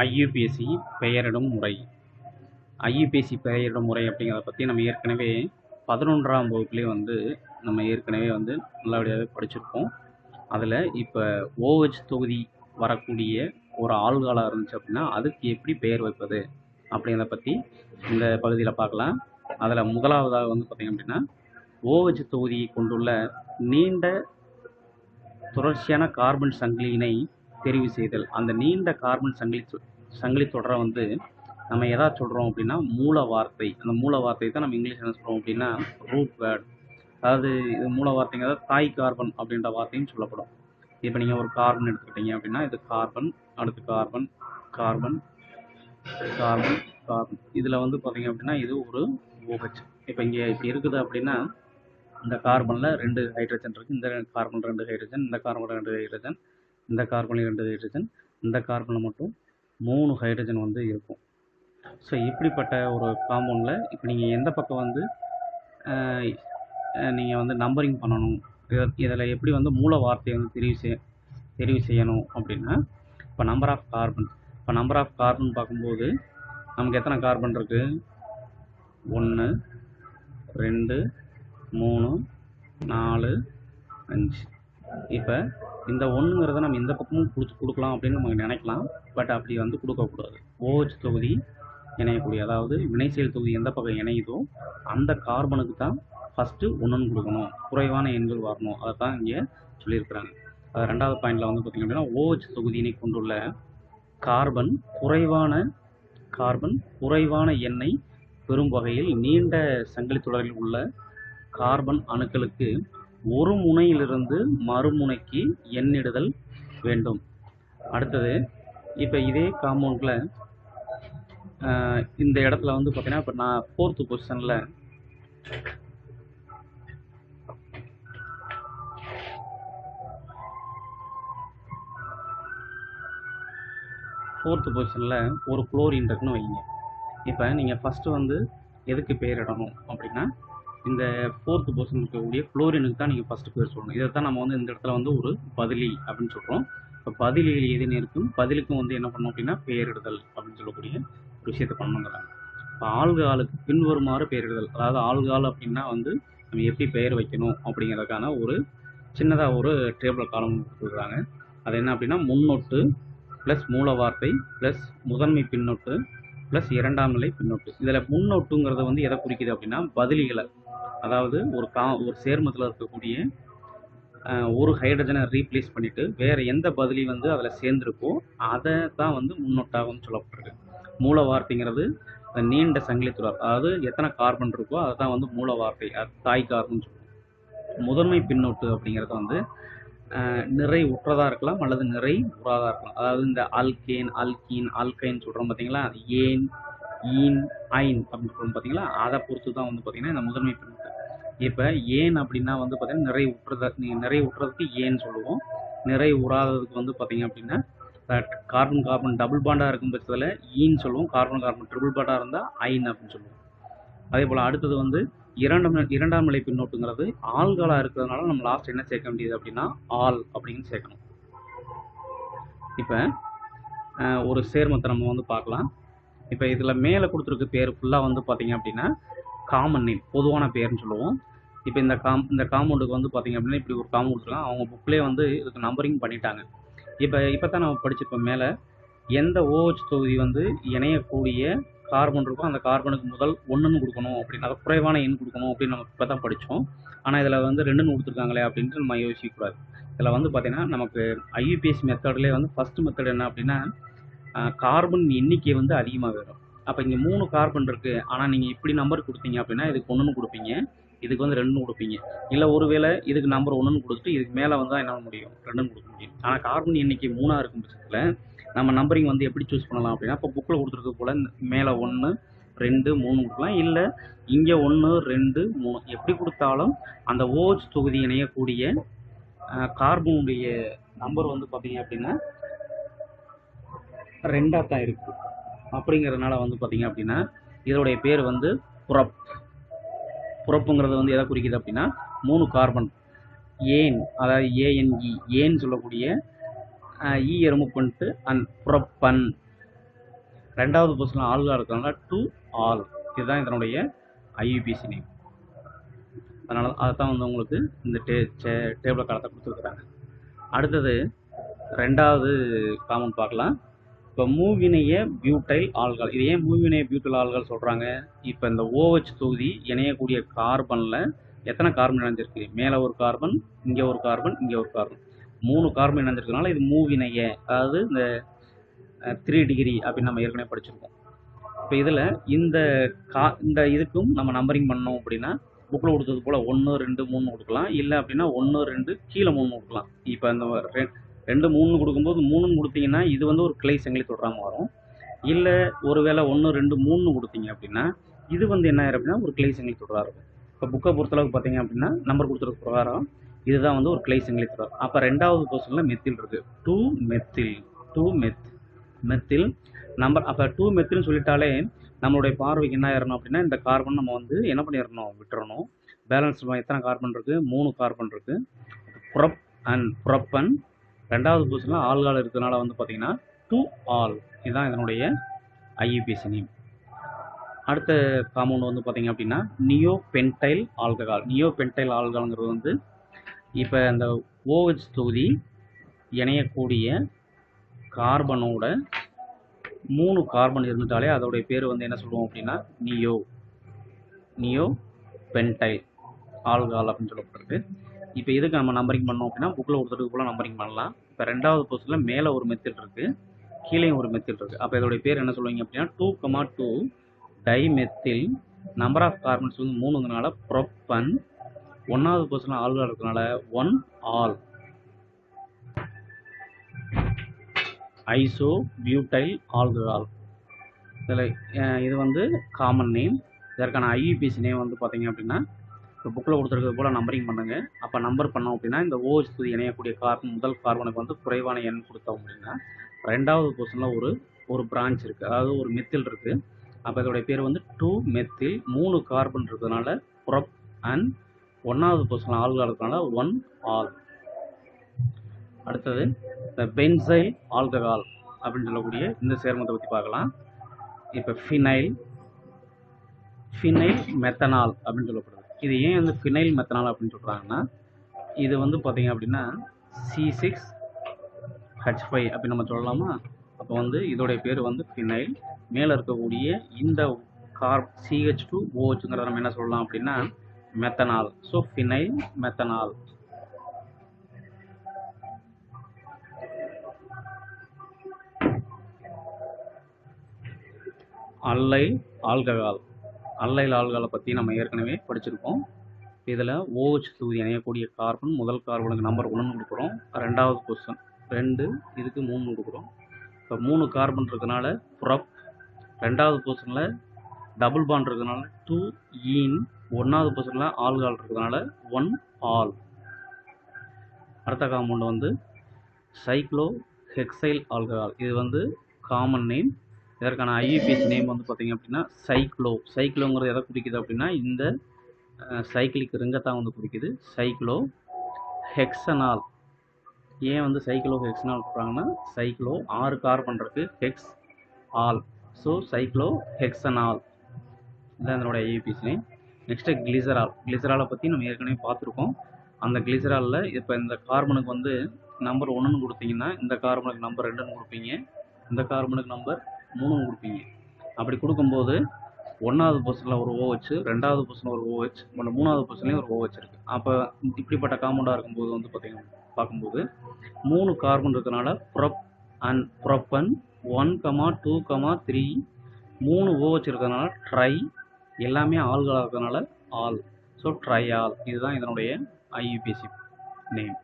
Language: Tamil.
ஐயுபேசி பெயரிடும் முறை. ஐயுபேசி பெயரிடும் முறை அப்படிங்கிறத பற்றி நம்ம ஏற்கனவே 11ஆம் வகுப்புலேயே நம்ம ஏற்கனவே நல்லபடியாகவே படிச்சிருப்போம். அதில் இப்போ OH தொகுதி வரக்கூடிய ஒரு ஆல்காலாக இருந்துச்சு அப்படின்னா அதுக்கு எப்படி பெயர் வைப்பது அப்படிங்கிறத பற்றி இந்த பகுதியில் பார்க்கலாம். அதில் முதலாவதாக பார்த்திங்க அப்படின்னா OH தொகுதியை கொண்டுள்ள நீண்ட தொடர்ச்சியான கார்பன் சங்கிலியினை தெரிவு செய்தல். அந்த நீண்ட கார்பன் சங்கிலி தொடரை நம்ம எதா சொல்கிறோம் அப்படின்னா மூல வார்த்தை. அந்த மூல வார்த்தை தான் நம்ம இங்கிலீஷ் என்ன சொல்கிறோம் அப்படின்னா ரூட் வேர்ட். அதாவது இது மூல வார்த்தைங்கிறத தாய் கார்பன் அப்படின்ற வார்த்தையும் சொல்லப்படும். இப்போ நீங்கள் ஒரு கார்பன் எடுத்துக்கிட்டீங்க அப்படின்னா இது கார்பன், அடுத்து கார்பன், கார்பன், கார்பன், கார்பன். இதில் பார்த்தீங்க அப்படின்னா இது ஒரு OH. இப்போ இங்கே இப்படி இருக்குது அப்படின்னா இந்த கார்பனில் 2 ஹைட்ரஜன் இருக்குது, இந்த கார்பனில் 2 ஹைட்ரஜன், இந்த கார்பனில் 2 ஹைட்ரஜன், இந்த கார்பனில் 2 ஹைட்ரஜன், இந்த கார்பனில் மட்டும் 3 ஹைட்ரஜன் இருக்கும். ஸோ இப்படிப்பட்ட ஒரு காம்பவுண்டில் இப்போ நீங்கள் எந்த பக்கம் நீங்கள் நம்பரிங் பண்ணணும், இதில் எப்படி மூல வார்த்தையை தெரிவு செய்யணும் அப்படின்னா இப்போ நம்பர் ஆஃப் கார்பன் பார்க்கும்போது நமக்கு எத்தனை கார்பன் இருக்குது? 1 2 3 4 5. இப்போ இந்த 1ங்கிறத நம்ம இந்த பக்கமும் கொடுக்கலாம் அப்படின்னு நம்ம நினைக்கலாம். பட் அப்படி கொடுக்கக்கூடாது. OH தொகுதி இணையக்கூடிய, அதாவது வினைசெயல் தொகுதி எந்த பக்கம் இணையுதோ அந்த கார்பனுக்கு தான் ஃபஸ்ட்டு 1ன்னு கொடுக்கணும், குறைவான எண்கள் வரணும். அதை தான் இங்கே சொல்லியிருக்கிறாங்க. அது 2வது பாயிண்டில் பார்த்திங்க அப்படின்னா OH தொகுதியினை கொண்டுள்ள கார்பன் குறைவான எண்ணை பெறும் வகையில் நீண்ட சங்கிலி தொடரில் உள்ள கார்பன் அணுக்களுக்கு ஒரு முனையிலிருந்து மறுமுனைக்கு எண்ணிடுதல் வேண்டும். அடுத்தது இப்போ இதே காம்பவுண்டில் இந்த இடத்துல பார்த்தீங்கன்னா இப்போ நான் 4th பொசிஷனில் ஒரு குளோரின் இருக்குன்னு வைங்க. இப்போ நீங்கள் ஃபஸ்ட்டு எதுக்கு பெயரிடணும் அப்படின்னா இந்த 4th பொசிஷன் இருக்கக்கூடிய குளோரினுக்கு தான் நீங்கள் ஃபஸ்ட்டு பேர் சொல்லணும். இதை தான் நம்ம இந்த இடத்துல ஒரு பதிலி அப்படின்னு சொல்கிறோம். இப்போ பதிலில் எதுன்னு இருக்கும், பதிலுக்கும் என்ன பண்ணணும் அப்படின்னா பெயரிடுதல் அப்படின்னு சொல்லக்கூடிய ஒரு விஷயத்தை பண்ணணுங்கிறாங்க. இப்போ ஆல்கஹாலுக்கு பின்வருமாறு பெயரிடுதல். அதாவது ஆல்கஹால் அப்படின்னா நம்ம எப்படி பெயர் வைக்கணும் அப்படிங்கிறதுக்கான ஒரு சின்னதாக ஒரு டேபிள் காலம் கொடுத்துருக்குறாங்க. அது என்ன அப்படின்னா முன்னொட்டு ப்ளஸ் மூல வார்த்தை ப்ளஸ் முதன்மை பின்னொட்டு ப்ளஸ் 2ஆம் நிலை பின்னொட்டு. இதில் முன்னொட்டுங்கிறது எதை குறிக்குது அப்படின்னா பதிலிகளை, அதாவது ஒரு சேர்மத்தில் இருக்கக்கூடிய ஒரு ஹைட்ரஜனை ரீப்ளேஸ் பண்ணிவிட்டு வேறு எந்த பதிலி அதில் சேர்ந்துருக்கோ அதை தான் முன்னொட்டாக சொல்லப்பட்டிருக்கு. மூல வார்த்தைங்கிறது நீண்ட சங்கிலி தொடர், அதாவது எத்தனை கார்பன் இருக்கோ அதை தான் மூல வார்த்தை, அது தாய் கார்பன் சொல்லுவோம். முதன்மை பின்னொட்டு அப்படிங்கிறது நிறை உற்றதாக இருக்கலாம் அல்லது நிறை உறாதாக இருக்கலாம். அதாவது இந்த அல்கேன், அல்கீன், அல்கைன் சொல்கிறோம் பார்த்தீங்களா, ஏன், ஈன், ஐன் அப்படின்னு சொல்கிறோம் பார்த்தீங்களா, அதை பொறுத்து தான் பார்த்தீங்கன்னா இந்த முதன்மை பின்னொட்டு. இப்போ ஏன் அப்படின்னா பார்த்தீங்கன்னா நிறை உற்றதுக்கு ஏன் சொல்லுவோம், நிறை உறாததுக்கு பார்த்தீங்க அப்படின்னா கார்பன் டபுள் பாண்டாக இருக்கும் பட்சத்தில் ஈன்னு சொல்லுவோம், கார்பன் ட்ரிபிள் பாண்டாக இருந்தால் ஐன் அப்படின்னு சொல்லுவோம். அதே போல் அடுத்தது இரண்டாம் நிலை பின்னோட்டுங்கிறது ஆல்களாக இருக்கிறதுனால நம்ம லாஸ்ட் என்ன சேர்க்க வேண்டியது அப்படின்னா ஆல் அப்படின்னு சேர்க்கணும். இப்போ ஒரு சேர்மத்தை நம்ம பார்க்கலாம். இப்போ இதில் மேலே கொடுத்துருக்க பேர் ஃபுல்லாக பார்த்தீங்க அப்படின்னா காமன் நேம், பொதுவான பேர்னு சொல்லுவோம். இப்போ இந்த காம்பவுண்டுக்கு பார்த்தீங்க அப்படின்னா இப்படி ஒரு காம்பவுண்ட் கொடுத்துருக்காங்க. அவங்க புக்லேயே இதுக்கு நம்பரிங் பண்ணிட்டாங்க. இப்போ தான் நம்ம படிச்சிருப்போம் மேலே எந்த OH தொகுதி இணையக்கூடிய கார்பன் இருக்கும் அந்த கார்பனுக்கு முதல் 1ன்னு கொடுக்கணும் அப்படின்னா குறைவான எண் கொடுக்கணும் அப்படின்னு நம்ம இப்போ தான் படித்தோம். ஆனால் இதில் 2ன்னு கொடுத்துருக்காங்களே அப்படின்ட்டு நம்ம யோசிக்கக்கூடாது. இதில் பார்த்தீங்கன்னா நமக்கு IUPAC மெத்தட்லேயே ஃபஸ்ட்டு மெத்தட் என்ன அப்படின்னா கார்பன் எண்ணிக்கை அதிகமாக வரும். அப்போ இங்கே 3 கார்பன் இருக்குது, ஆனால் நீங்கள் இப்படி நம்பர் கொடுத்தீங்க அப்படின்னா இதுக்கு 1ன்னு கொடுப்பீங்க, இதுக்கு 2ன்னு கொடுப்பீங்க. இல்லை ஒருவேளை இதுக்கு நம்பர் 1ன்னு கொடுத்துட்டு இதுக்கு மேலே என்ன முடியும், 2ன்னு கொடுக்க முடியும். ஆனால் கார்பன் எண்ணிக்கை 3ஆக இருக்கும் பட்சத்தில் நம்ம நம்பரிங் எப்படி சூஸ் பண்ணலாம் அப்படின்னா இப்போ புக்கில் கொடுத்துருக்க போல் மேலே 1 2 3 கொடுக்கலாம், இல்லை இங்கே 1 2 3 எப்படி கொடுத்தாலும் அந்த OH தொகுதி இணையக்கூடிய கார்பனுடைய நம்பர் பார்த்தீங்க அப்படின்னா 2ஆக தான் இருக்குது. அப்படிங்கிறதுனால பார்த்தீங்க அப்படின்னா இதோடைய பேர் புறப்புங்கிறது எதை குறிக்குது அப்படின்னா 3 கார்பன் ஏன், அதாவது ஏஎன்இ, ஏன்னு சொல்லக்கூடிய ஈ ரிமூவ் பண்ணிட்டு புரப்பன் ரெண்டாவது பொசிஷனில் ஆல்கஹால் இருக்கிறதுனால டூ ஆல். இதுதான் இதனுடைய ஐயுபிசி நேம். அதனால அதைத்தான் வந்து உங்களுக்கு இந்த டேபிள் காலத்தை கொடுத்துருக்குறாங்க. அடுத்தது ரெண்டாவது காமன் பார்க்கலாம். இப்போ மூவினைய பியூட்டைல் ஆல்கஹால். இது ஏன் மூவினைய பியூட்டைல் ஆல்கஹால் சொல்கிறாங்க? இப்போ இந்த OH தொகுதி இணையக்கூடிய கார்பனில் எத்தனை கார்பன் இணைஞ்சிருக்கு? மேலே ஒரு கார்பன், இங்கே ஒரு கார்பன், இங்கே ஒரு கார்பன், 3 கார்பன் இணைஞ்சிருக்கனால இது மூவினைய, அதாவது இந்த 3 டிகிரி அப்படின்னு நம்ம ஏற்கனவே படிச்சிருக்கோம். இப்போ இதில் இந்த இதுக்கும் நம்ம நம்பரிங் பண்ணோம் அப்படின்னா புக்கில் கொடுத்தது போல் 1 2 3 கொடுக்கலாம். இல்லை அப்படின்னா 1 2 கீழே 3 கொடுக்கலாம். இப்போ அந்த 2 3 கொடுக்கும்போது 3 கொடுத்தீங்கன்னா இது வந்து ஒரு கிளை சங்கிலி தொடராம வரும். இல்லை ஒருவேளை 1 2 3 கொடுத்தீங்க அப்படின்னா இது வந்து என்ன ஆயிரும் அப்படின்னா ஒரு கிளை சங்கிலி தொடராக இருக்கும். இப்போ புக்கை பொறுத்தளவுக்கு பார்த்தீங்க அப்படின்னா நம்பர் கொடுத்துருக்க பிரகாரம் இதுதான் வந்து ஒரு கிளை சங்கிலி தொடர். அப்போ ரெண்டாவது பொசிஷனில் மெத்தில் இருக்குது. 2 மெத்தில் நம்பர். அப்போ 2 மெத்தில்னு சொல்லிட்டாலே நம்மளுடைய பார்வைக்கு என்ன ஆயிடணும் அப்படின்னா இந்த கார்பன் நம்ம வந்து என்ன பண்ணிடணும், விட்டுறணும். பேலன்ஸ் எத்தனை கார்பன் இருக்குது? 3 கார்பன் இருக்குது. Prop and propane. ரெண்டாவது பொசிஷனில் ஆல்கஹால் இருக்கிறதுனால வந்து பார்த்தீங்கன்னா 2 ஆல். இதுதான் இதனுடைய ஐயுபிசி நேம். அடுத்த காம்பவுண்ட் வந்து பார்த்தீங்க அப்படின்னா நியோபென்டைல் ஆல்கஹால். நியோபென்டைல் ஆல்கஹால்ங்கிறது வந்து இப்போ இந்த OH தொகுதி இணையக்கூடிய கார்பனோட 3 கார்பன் இருந்துட்டாலே அதோடைய பேர் வந்து என்ன சொல்லுவோம் அப்படின்னா நியோபென்டைல் ஆல்கஹால் அப்படின்னு சொல்லப்பட்டிருக்கு. இப்போ இதுக்கு நம்ம நம்பரிங் பண்ணோம் அப்படின்னா புக்கில் ஒருத்தருக்கு போல நம்பரிங் பண்ணலாம். இப்போ ரெண்டாவது பொசிஷனில் மேலே ஒரு மெத்தில் இருக்குது, கீழேயும் ஒரு மெத்தில் இருக்குது. அப்போ இதோடைய பேர் என்ன சொல்லுவீங்க அப்படின்னா 2,2 டைமெத்தில். நம்பர் ஆஃப் கார்பன்ஸ் வந்து 3ங்கிறதுனால ப்ரொப்பன். ஒன்றாவது பொசிஷனில் ஆல்கஹால் இருக்கிறதுனால 1 ஆல். Iso butyl alcohol. இதில் இது வந்து காமன் நேம். இதற்கான ஐயுபிசி நேம் வந்து பார்த்தீங்க அப்படின்னா இப்போ புக்கில் கொடுத்துருக்கிறது போல் நம்பரிங் பண்ணுங்கள். அப்போ நம்பர் பண்ணோம் அப்படின்னா இந்த OH தொகுதி இணையக்கூடிய கார்பன் முதல் கார்பனுக்கு வந்து குறைவான எண் கொடுத்தோம் அப்படின்னா ரெண்டாவது பொசிஷனில் ஒரு பிரான்ச் இருக்குது, அதாவது ஒரு மெத்தில் இருக்குது. அப்போ இதோடைய பேர் வந்து 2 மெத்தில். 3 கார்பன் இருக்கிறதுனால ப்ரொப் அண்ட். ஒன்றாவது பொசிஷனில் ஆல்கஹால் இருக்கிறதுனால 1 ஆல். அடுத்தது இந்த பென்சைல் ஆல்கஹால் அப்படின்னு சொல்லக்கூடிய இந்த சேர்மத்தை பற்றி பார்க்கலாம். இப்போ ஃபினைல் மெத்தனால் அப்படின்னு சொல்லப்படுது. இது ஏன் வந்து ஃபினைல் மெத்தனால் அப்படின்னு சொல்கிறாங்கன்னா இது வந்து பார்த்தீங்க அப்படின்னா C6H5 அப்படின்னு நம்ம சொல்லலாமா? அப்போ வந்து இதோடைய பேர் வந்து ஃபினைல். மேலே இருக்கக்கூடிய இந்த CH2OHங்கிறத நம்ம என்ன சொல்லலாம் அப்படின்னா methanol. So phenyl methanol. Allyl ஆல்கஹாலை பற்றி நம்ம ஏற்கனவே படிச்சிருக்கோம். இதில் OH தொகுதி இணையக்கூடிய கார்பன் முதல் கார்பனுக்கு நம்பர் 1 கொடுக்குறோம். ரெண்டாவது பொசிஷன் 2, இதுக்கு 3 கொடுக்குறோம். இப்போ 3 கார்பன் இருக்கிறதுனால ப்ரொப். ரெண்டாவது பொசிஷனில் டபுள் பாண்ட் இருக்கிறதுனால 2 ஈன். ஒன்றாவது பொசிஷனில் ஆல்கஹால் இருக்கிறதுனால 1 ஆல். அடுத்த காம்பவுண்ட் வந்து சைக்ளோஹெக்சைல் ஆல்கஹால். இது வந்து காமன் நேம். இதற்கான ஐயுபிசி நேம் வந்து பார்த்தீங்க அப்படின்னா சைக்ளோங்கிறது எதை குறிக்குது அப்படின்னா இந்த சைக்கிளிக் ரிங்கை தான் வந்து குறிக்குது. Cyclo hexanol. ஏன் வந்து சைக்ளோ ஹெக்ஸனால் சொல்கிறாங்கன்னா சைக்ளோ 6 கார்பன் இருக்குது, hex all. So cyclo hexanol இதுதான் இதனோட ஐயுபிசி நேம். நெக்ஸ்ட்டு கிளிசராலை பற்றி நம்ம ஏற்கனவே பார்த்துருக்கோம். அந்த கிளிசராலில் இப்போ இந்த கார்பனுக்கு வந்து நம்பர் 1ன்னு கொடுத்தீங்கன்னா இந்த கார்பனுக்கு நம்பர் 2ன்னு கொடுப்பீங்க, இந்த கார்பனுக்கு நம்பர் 3ன்னு கொடுப்பீங்க. அப்படி கொடுக்கும்போது ஒன்றாவது பொசிஷனில் ஒரு OH, ரெண்டாவது பொசிஷனில் ஒரு OH, மூணாவது பொசிஷன்லேயும் ஒரு OH இருக்குது. அப்போ இப்படிப்பட்ட காம்பவுண்டாக இருக்கும்போது வந்து பார்க்கும்போது 3 கார்பன் இருக்கிறதுனால ப்ரொப் அண்ட் ப்ரொப்பன். 1, 2, 3 3 OH இருக்கிறதுனால ட்ரை. எல்லாமே ஆல்கஹால் இருக்கிறதுனால ஆல். ஸோ ட்ரையால். இதுதான் இதனுடைய ஐயுபிசி நேம்.